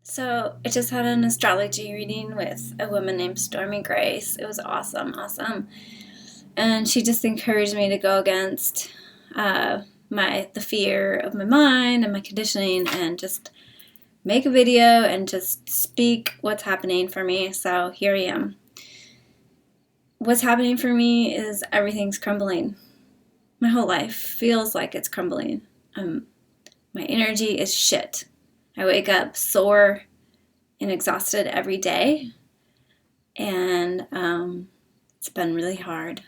So I just had an astrology reading with a woman named Stormie Grace. It was awesome. And she just encouraged me to go against the fear of my mind and my conditioning and just make a video and just speak what's happening for me. So here I am. What's happening for me is everything's crumbling. My whole life feels like it's crumbling. My energy is shit. I wake up sore and exhausted every day, and it's been really hard.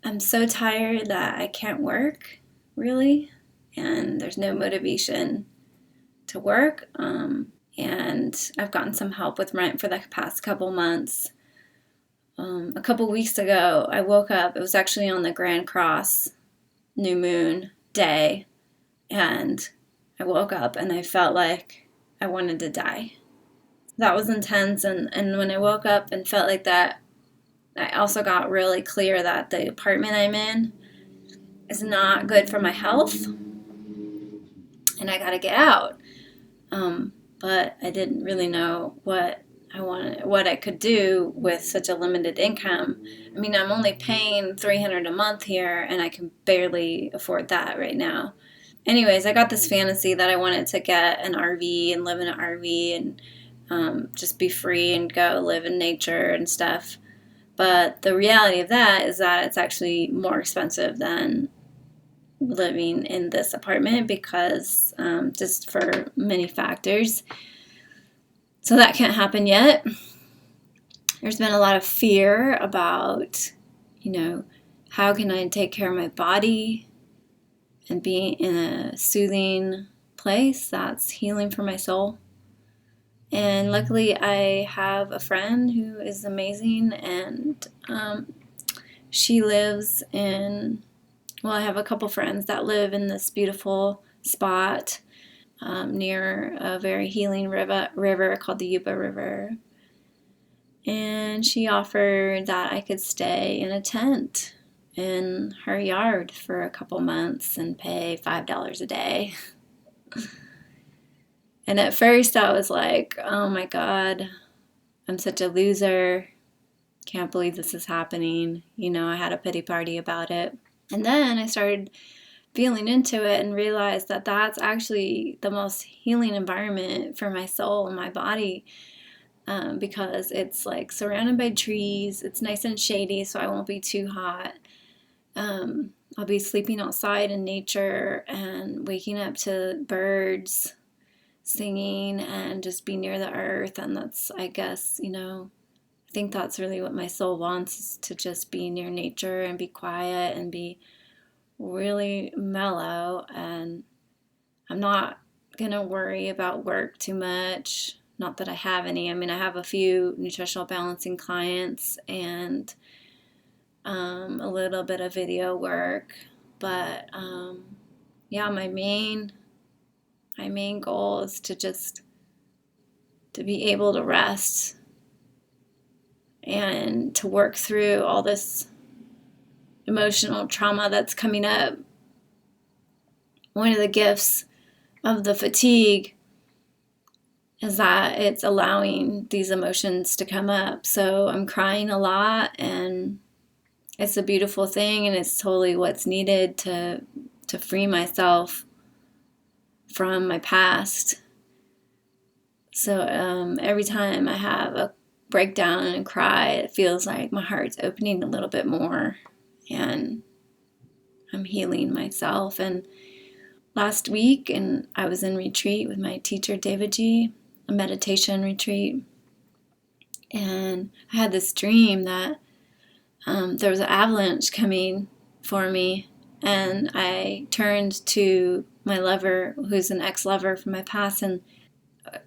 I'm so tired that I can't work, really, and there's no motivation to work, and I've gotten some help with rent for the past couple months. A couple weeks ago, I woke up. It was actually on the Grand Cross new moon day, and I woke up and I felt like I wanted to die. That was intense, and when I woke up and felt like that, I also got really clear that the apartment I'm in is not good for my health, and I gotta get out. But I didn't really know what I could do with such a limited income. I mean, I'm only paying $300 a month here, and I can barely afford that right now. Anyways, I got this fantasy that I wanted to get an RV and live in an RV and just be free and go live in nature and stuff. But the reality of that is that it's actually more expensive than living in this apartment because just for many factors. So that can't happen yet. There's been a lot of fear about, how can I take care of my body and be in a soothing place that's healing for my soul. And luckily I have a friend who is amazing, and she lives I have a couple friends that live in this beautiful spot near a very healing river called the Yuba River. And she offered that I could stay in a tent in her yard for a couple months and pay $5 a day. And at first I was like, oh my God, I'm such a loser. Can't believe this is happening. I had a pity party about it. And then I started feeling into it and realized that that's actually the most healing environment for my soul and my body. Because it's like surrounded by trees. It's nice and shady, so I won't be too hot. I'll be sleeping outside in nature and waking up to birds singing and just be near the earth. And that's, I guess, I think that's really what my soul wants, is to just be near nature and be quiet and be really mellow. And I'm not going to worry about work too much. Not that I have any. I mean, I have a few nutritional balancing clients and a little bit of video work, but my main goal is to be able to rest and to work through all this emotional trauma that's coming up. One of the gifts of the fatigue is that it's allowing these emotions to come up. So I'm crying a lot, and it's a beautiful thing, and it's totally what's needed to free myself from my past. So every time I have a breakdown and cry, it feels like my heart's opening a little bit more, and I'm healing myself. And last week, and I was in retreat with my teacher, David G., a meditation retreat, and I had this dream that there was an avalanche coming for me, and I turned to my lover, who's an ex-lover from my past, and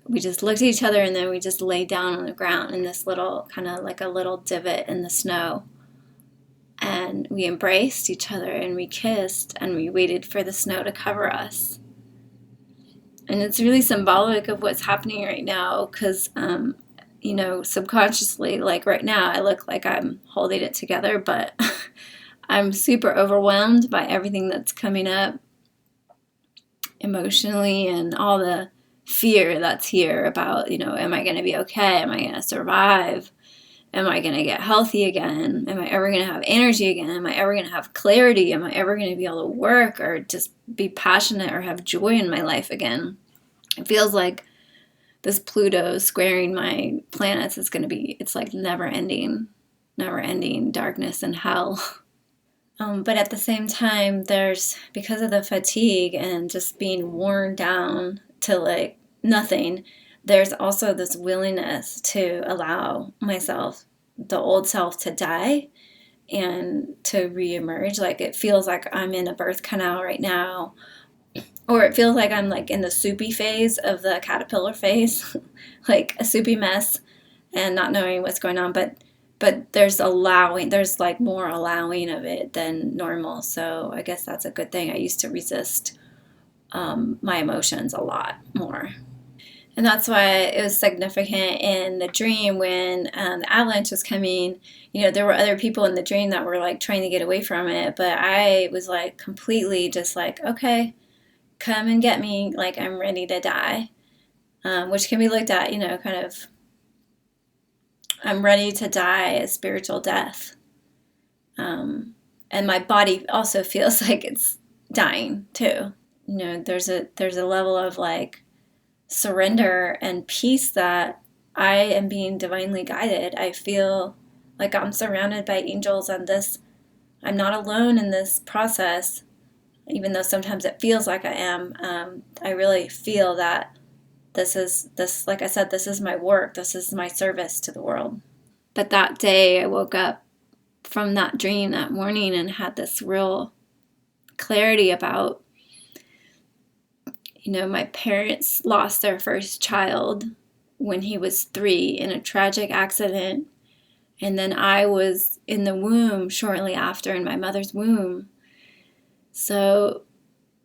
we just looked at each other, and then we just laid down on the ground in this little, kind of like a little divot in the snow, and we embraced each other, and we kissed, and we waited for the snow to cover us. And it's really symbolic of what's happening right now, because subconsciously, like right now, I look like I'm holding it together, but I'm super overwhelmed by everything that's coming up emotionally and all the fear that's here about, am I going to be okay? Am I going to survive? Am I going to get healthy again? Am I ever going to have energy again? Am I ever going to have clarity? Am I ever going to be able to work or just be passionate or have joy in my life again? It feels like this Pluto squaring my planets is going to be, it's like never ending darkness and hell. But at the same time, because of the fatigue and just being worn down to like nothing, there's also this willingness to allow myself, the old self, to die and to reemerge. Like it feels like I'm in a birth canal right now, or it feels like I'm like in the soupy phase of the caterpillar phase, like a soupy mess and not knowing what's going on. But there's like more allowing of it than normal. So I guess that's a good thing. I used to resist my emotions a lot more. And that's why it was significant in the dream when the avalanche was coming. There were other people in the dream that were like trying to get away from it. But I was like completely just like, okay, come and get me. Like I'm ready to die. Which can be looked at, kind of, I'm ready to die a spiritual death. And my body also feels like it's dying too. There's a level of like surrender and peace that I am being divinely guided. I feel like I'm surrounded by angels and I'm not alone in this process, even though sometimes it feels like I am. I really feel that like I said, this is my work. This is my service to the world. But that day I woke up from that dream that morning and had this real clarity about, my parents lost their first child when he was 3 in a tragic accident. And then I was in the womb shortly after, in my mother's womb. So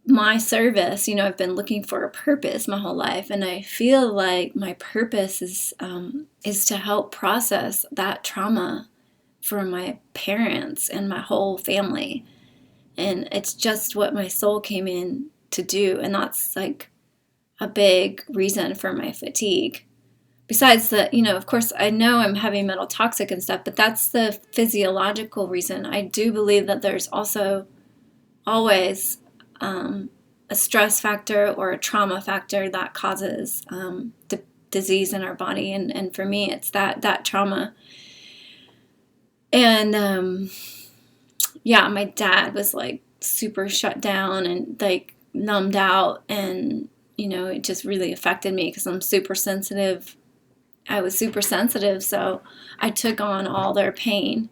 my service, I've been looking for a purpose my whole life, and I feel like my purpose is to help process that trauma for my parents and my whole family. And it's just what my soul came in to do, and that's like a big reason for my fatigue. Besides the, of course, I know I'm heavy metal toxic and stuff, but that's the physiological reason. I do believe that there's also always a stress factor or a trauma factor that causes disease in our body. And for me, it's that trauma. And my dad was like super shut down and like numbed out. And, it just really affected me because I'm super sensitive. I was super sensitive. So I took on all their pain.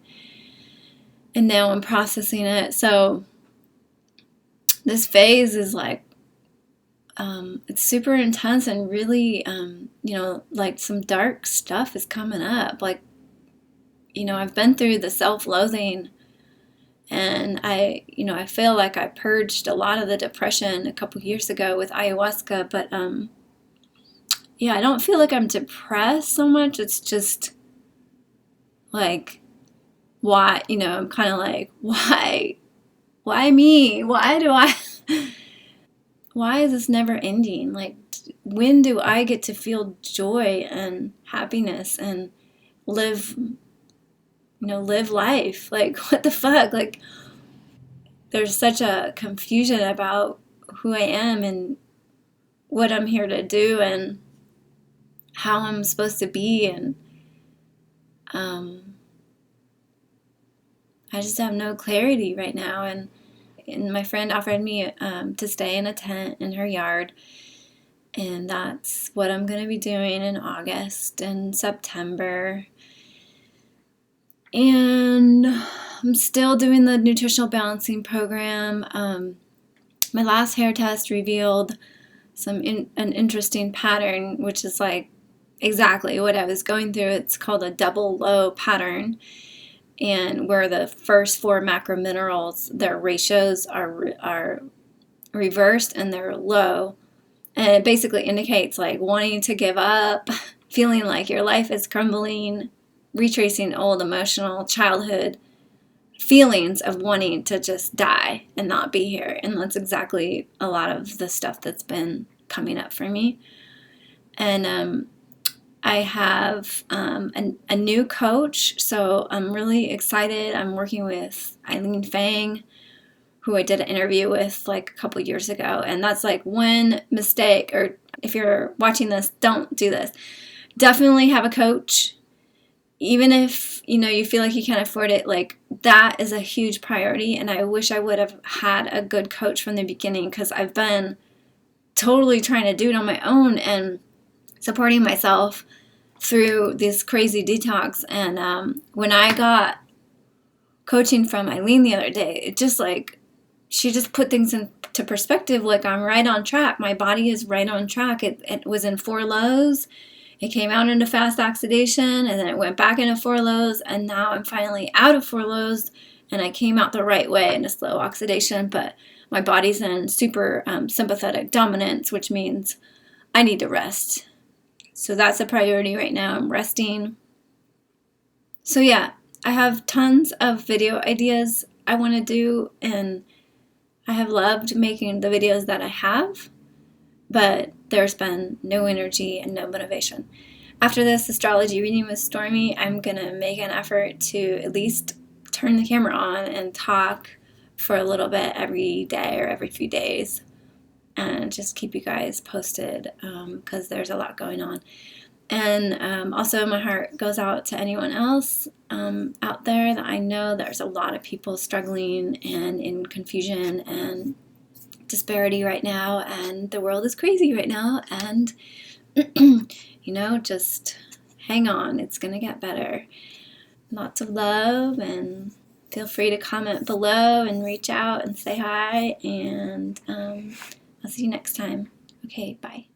And now I'm processing it. So this phase is like, it's super intense and really, like some dark stuff is coming up. Like, I've been through the self-loathing, and I feel like I purged a lot of the depression a couple years ago with ayahuasca, but, I don't feel like I'm depressed so much. It's just like, why, I'm kind of like, why me? Why is this never ending? Like, when do I get to feel joy and happiness and live life? Like, what the fuck? Like, there's such a confusion about who I am and what I'm here to do and how I'm supposed to be. And I just have no clarity right now. And my friend offered me to stay in a tent in her yard. And that's what I'm going to be doing in August and September. And I'm still doing the nutritional balancing program. My last hair test revealed an interesting pattern, which is like exactly what I was going through. It's called a double low pattern. And where the first 4 macrominerals, their ratios are reversed and they're low. And it basically indicates like wanting to give up, feeling like your life is crumbling, retracing old emotional childhood feelings of wanting to just die and not be here. And that's exactly a lot of the stuff that's been coming up for me. And I have a new coach, so I'm really excited. I'm working with Eileen Fang, who I did an interview with like a couple years ago. And that's like one mistake, or if you're watching this, don't do this. Definitely have a coach. Even if, you feel like you can't afford it, like that is a huge priority. And I wish I would have had a good coach from the beginning, because I've been totally trying to do it on my own and supporting myself through this crazy detox. And when I got coaching from Eileen the other day, it just like, she just put things into perspective. Like, I'm right on track. My body is right on track. It was in 4 lows. It came out into fast oxidation, and then it went back into 4 lows, and now I'm finally out of 4 lows, and I came out the right way into slow oxidation, but my body's in super sympathetic dominance, which means I need to rest. So that's a priority right now. I'm resting. So yeah, I have tons of video ideas I want to do, and I have loved making the videos that I have, but there's been no energy and no motivation. After this astrology reading with Stormie, I'm going to make an effort to at least turn the camera on and talk for a little bit every day or every few days, and just keep you guys posted, because there's a lot going on. And also my heart goes out to anyone else out there that I know. There's a lot of people struggling and in confusion and disparity right now, and the world is crazy right now, and just hang on. It's gonna get better. Lots of love, and feel free to comment below and reach out and say hi, and I'll see you next time. Okay, bye.